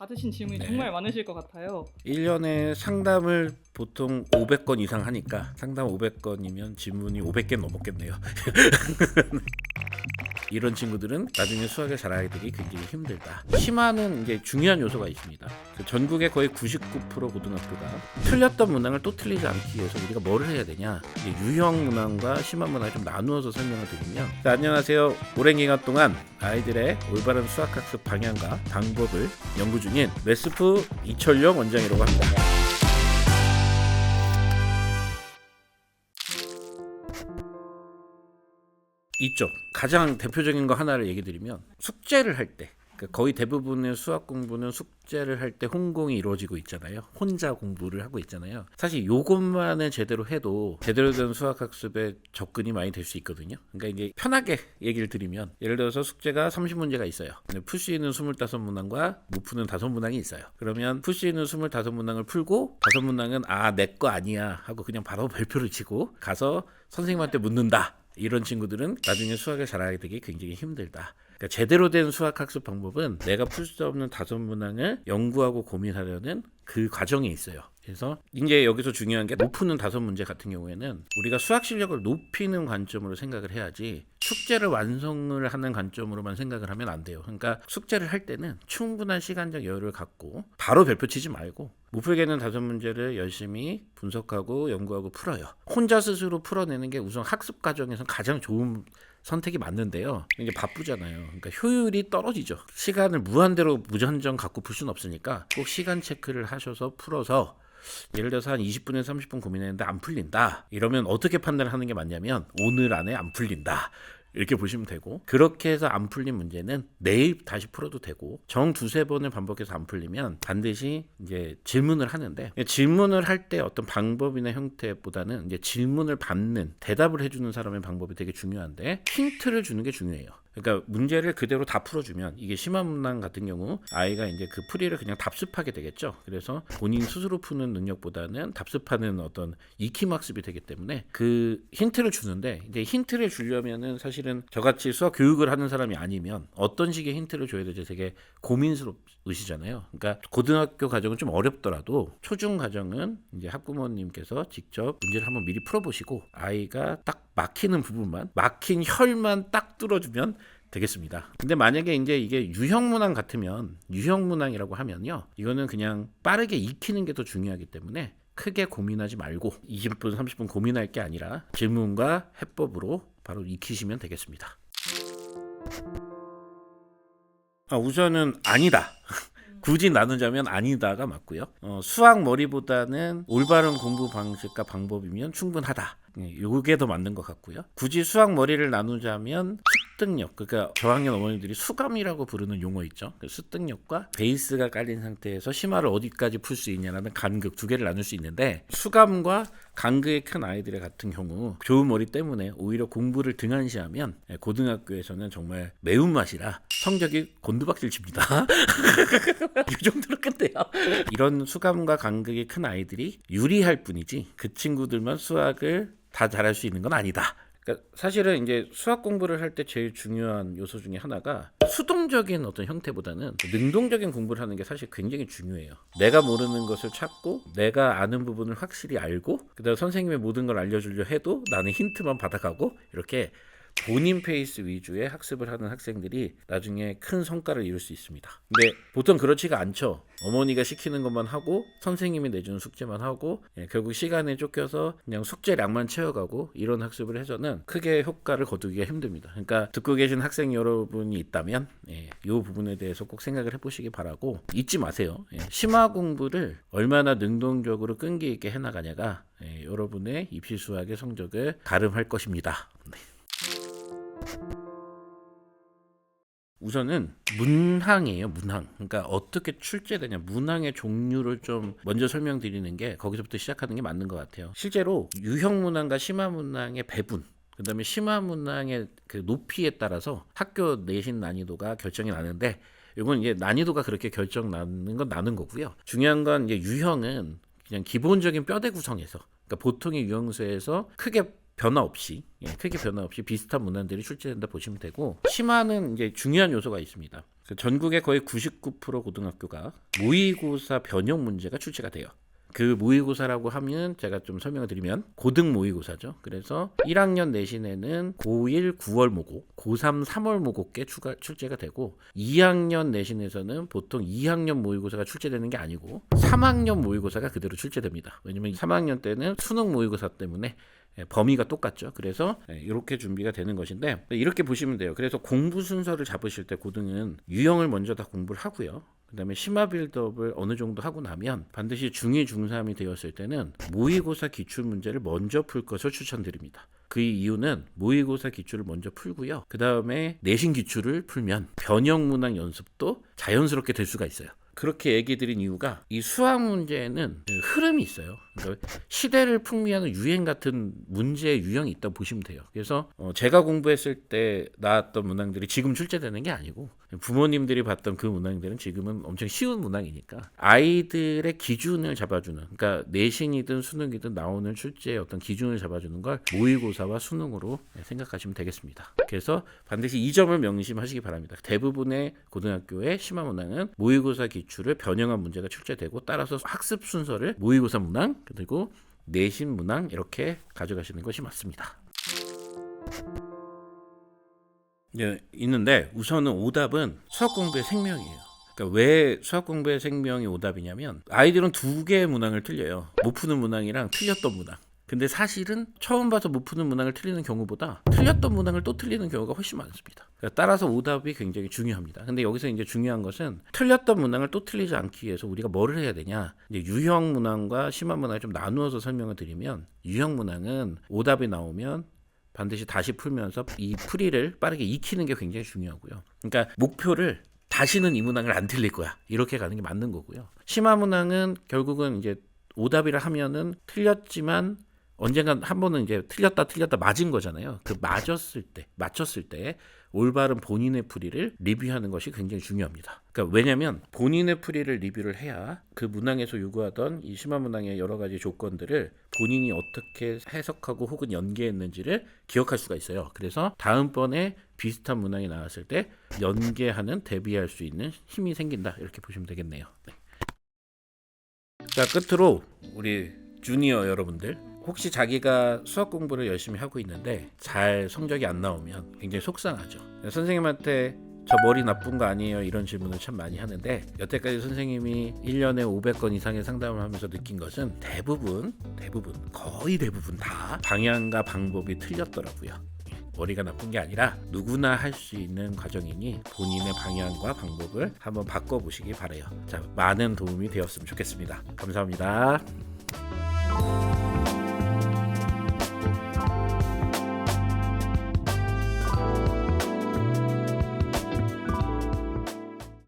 받으신 질문이 네. 정말 많으실 것 같아요. 1년에 상담을 보통 500건 이상 하니까 상담 500건이면 질문이 500개 넘었겠네요. 이런 친구들은 나중에 수학을 잘하게 되기 굉장히 힘들다. 심화는 이제 중요한 요소가 있습니다. 전국의 거의 99% 고등학교가 틀렸던 문항을 또 틀리지 않기 위해서 우리가 뭐를 해야 되냐, 유형 문항과 심화 문항을 좀 나누어서 설명을 드리면, 안녕하세요. 오랜 기간 동안 아이들의 올바른 수학학습 방향과 방법을 연구 중인 메스프 이철용 원장이라고 합니다. 있죠. 가장 대표적인 거 하나를 얘기 드리면, 숙제를 할 때, 그러니까 거의 대부분의 수학 공부는 숙제를 할 때 혼공이 이루어지고 있잖아요. 혼자 공부를 하고 있잖아요. 사실 요것만을 제대로 해도 제대로 된 수학 학습에 접근이 많이 될 수 있거든요. 그러니까 이제 편하게 얘기를 드리면, 예를 들어서 숙제가 30문제가 있어요. 풀 수 있는 25문항과 못 푸는 5문항이 있어요. 그러면 풀 수 있는 25문항을 풀고 5문항은 내 거 아니야 하고 그냥 바로 발표를 치고 가서 선생님한테 묻는다. 이런 친구들은 나중에 수학을 잘하게 되기 굉장히 힘들다. 그러니까 제대로 된 수학 학습 방법은 내가 풀 수 없는 5문항을 연구하고 고민하려는 그 과정에 있어요. 그래서 이제 여기서 중요한 게, 못 푸는 5문제 같은 경우에는 우리가 수학 실력을 높이는 관점으로 생각을 해야지 숙제를 완성을 하는 관점으로만 생각을 하면 안 돼요. 그러니까 숙제를 할 때는 충분한 시간적 여유를 갖고 바로 발표 치지 말고 못 풀겠는 5문제를 열심히 분석하고 연구하고 풀어요. 혼자 스스로 풀어내는 게 우선 학습 과정에서 가장 좋은 선택이 맞는데요. 이게 바쁘잖아요. 그러니까 효율이 떨어지죠. 시간을 무한대로 무한정 갖고 풀 수는 없으니까 꼭 시간 체크를 하셔서 풀어서, 예를 들어서 한 20분에서 30분 고민했는데 안 풀린다. 이러면 어떻게 판단을 하는 게 맞냐면, 오늘 안에 안 풀린다. 이렇게 보시면 되고, 그렇게 해서 안 풀린 문제는 내일 다시 풀어도 되고, 정 2-3번을 반복해서 안 풀리면 반드시 이제 질문을 하는데, 질문을 할 때 어떤 방법이나 형태보다는 이제 질문을 받는, 대답을 해주는 사람의 방법이 되게 중요한데, 힌트를 주는 게 중요해요. 그러니까 문제를 그대로 다 풀어주면, 이게 심화 문항 같은 경우 아이가 이제 그 풀이를 그냥 답습하게 되겠죠. 그래서 본인 스스로 푸는 능력보다는 답습하는 어떤 익힘 학습이 되기 때문에 그 힌트를 주는데, 이제 힌트를 주려면은 사실은 저같이 수학 교육을 하는 사람이 아니면 어떤 식의 힌트를 줘야 될지 되게 고민스러우시잖아요. 그러니까 고등학교 과정은 좀 어렵더라도 초중 과정은 이제 학부모님께서 직접 문제를 한번 미리 풀어보시고, 아이가 딱 막히는 부분만, 막힌 혈만 딱 뚫어주면 되겠습니다. 근데 만약에 이제 이게 유형 문항 같으면, 유형 문항이라고 하면요, 이거는 그냥 빠르게 익히는 게 더 중요하기 때문에 크게 고민하지 말고 20분, 30분 고민할 게 아니라 질문과 해법으로 바로 익히시면 되겠습니다. 우선은 아니다. 굳이 나누자면 아니다가 맞고요. 수학 머리보다는 올바른 공부 방식과 방법이면 충분하다. 요게 더 맞는 것 같고요. 굳이 수학 머리를 나누자면 습득력, 그러니까 저학년 어머니들이 수감이라고 부르는 용어 있죠. 그 습득력과 베이스가 깔린 상태에서 심화를 어디까지 풀 수 있냐라는 간극, 두 개를 나눌 수 있는데, 수감과 간극이 큰 아이들의 같은 경우 좋은 머리 때문에 오히려 공부를 등한시하면 고등학교에서는 정말 매운맛이라 성적이 곤두박질 칩니다. 이 정도로 끝내요. 이런 수감과 간극이 큰 아이들이 유리할 뿐이지, 그 친구들만 수학을 다 잘할 수 있는 건 아니다. 그러니까 사실은 이제 수학 공부를 할 때 제일 중요한 요소 중에 하나가 수동적인 어떤 형태보다는 능동적인 공부를 하는 게 사실 굉장히 중요해요. 내가 모르는 것을 찾고 내가 아는 부분을 확실히 알고, 그다음 선생님의 모든 걸 알려주려 해도 나는 힌트만 받아가고, 이렇게 본인 페이스 위주의 학습을 하는 학생들이 나중에 큰 성과를 이룰 수 있습니다. 근데 보통 그렇지가 않죠. 어머니가 시키는 것만 하고 선생님이 내주는 숙제만 하고, 결국 시간에 쫓겨서 그냥 숙제량만 채워가고, 이런 학습을 해서는 크게 효과를 거두기가 힘듭니다. 그러니까 듣고 계신 학생 여러분이 있다면 이 부분에 대해서 꼭 생각을 해보시기 바라고, 잊지 마세요. 심화 공부를 얼마나 능동적으로 끈기 있게 해나가냐가 여러분의 입시 수학의 성적을 가름할 것입니다. 우선은 문항이에요. 문항. 그러니까 어떻게 출제되냐, 문항의 종류를 좀 먼저 설명드리는 게, 거기서부터 시작하는 게 맞는 것 같아요. 실제로 유형 문항과 심화 문항의 배분, 그 다음에 심화 문항의 그 높이에 따라서 학교 내신 난이도가 결정이 나는데, 이건 이제 난이도가 그렇게 결정 나는 건 나는 거고요. 중요한 건 이제 유형은 그냥 기본적인 뼈대 구성에서, 그러니까 보통의 유형수에서 크게 변화 없이 비슷한 문항들이 출제된다 보시면 되고, 심화는 이제 중요한 요소가 있습니다. 전국의 거의 99% 고등학교가 모의고사 변형 문제가 출제가 돼요. 그 모의고사라고 하면 제가 좀 설명을 드리면 고등 모의고사죠. 그래서 1학년 내신에는 고1 9월 모고, 고3 3월 모고께 출제가 되고 2학년 내신에서는 보통 2학년 모의고사가 출제되는 게 아니고 3학년 모의고사가 그대로 출제됩니다. 왜냐면 3학년 때는 수능 모의고사 때문에 범위가 똑같죠. 그래서 이렇게 준비가 되는 것인데 이렇게 보시면 돼요. 그래서 공부 순서를 잡으실 때 고등은 유형을 먼저 다 공부를 하고요. 그다음에 심화 빌드업을 어느 정도 하고 나면 반드시 중2, 중3이 되었을 때는 모의고사 기출 문제를 먼저 풀 것을 추천드립니다. 그 이유는 모의고사 기출을 먼저 풀고요. 그다음에 내신 기출을 풀면 변형 문항 연습도 자연스럽게 될 수가 있어요. 그렇게 얘기 드린 이유가 이 수학 문제에는 흐름이 있어요. 그러니까 시대를 풍미하는 유행 같은 문제의 유형이 있다고 보시면 돼요. 그래서 제가 공부했을 때 나왔던 문항들이 지금 출제되는 게 아니고 부모님들이 봤던 그 문항들은 지금은 엄청 쉬운 문항이니까 아이들의 기준을 잡아주는, 그러니까 내신이든 수능이든 나오는 출제의 어떤 기준을 잡아주는 걸 모의고사와 수능으로 생각하시면 되겠습니다. 그래서 반드시 이 점을 명심하시기 바랍니다. 대부분의 고등학교의 심화 문항은 모의고사 기출을 변형한 문제가 출제되고 따라서 학습 순서를 모의고사 문항 그리고 내신 문항 이렇게 가져가시는 것이 맞습니다. 있는데 우선은 오답은 수학 공부의 생명이에요. 그러니까 왜 수학 공부의 생명이 오답이냐면 아이들은 두 개의 문항을 틀려요. 못 푸는 문항이랑 틀렸던 문항. 근데 사실은 처음 봐서 못 푸는 문항을 틀리는 경우보다 틀렸던 문항을 또 틀리는 경우가 훨씬 많습니다. 그러니까 따라서 오답이 굉장히 중요합니다. 근데 여기서 이제 중요한 것은 틀렸던 문항을 또 틀리지 않기 위해서 우리가 뭐를 해야 되냐? 이제 유형 문항과 심화 문항을 좀 나누어서 설명을 드리면 유형 문항은 오답이 나오면 반드시 다시 풀면서 이 풀이를 빠르게 익히는 게 굉장히 중요하고요. 그러니까 목표를 다시는 이 문항을 안 틀릴 거야. 이렇게 가는 게 맞는 거고요. 심화 문항은 결국은 이제 오답이라 하면은 틀렸지만 언젠간 한 번은 이제 틀렸다 맞은 거잖아요. 그 맞췄을 때 올바른 본인의 풀이를 리뷰하는 것이 굉장히 중요합니다. 그러니까 왜냐하면 본인의 풀이를 리뷰를 해야 그 문항에서 요구하던 이 심화 문항의 여러 가지 조건들을 본인이 어떻게 해석하고 혹은 연계했는지를 기억할 수가 있어요. 그래서 다음번에 비슷한 문항이 나왔을 때 연계하는 대비할 수 있는 힘이 생긴다. 이렇게 보시면 되겠네요. 네. 자, 끝으로 우리 주니어 여러분들, 혹시 자기가 수학 공부를 열심히 하고 있는데 잘 성적이 안 나오면 굉장히 속상하죠. 선생님한테 저 머리 나쁜 거 아니에요? 이런 질문을 참 많이 하는데 여태까지 선생님이 1년에 500건 이상의 상담을 하면서 느낀 것은 거의 대부분 다 방향과 방법이 틀렸더라고요. 머리가 나쁜 게 아니라 누구나 할 수 있는 과정이니 본인의 방향과 방법을 한번 바꿔보시기 바라요. 자, 많은 도움이 되었으면 좋겠습니다. 감사합니다.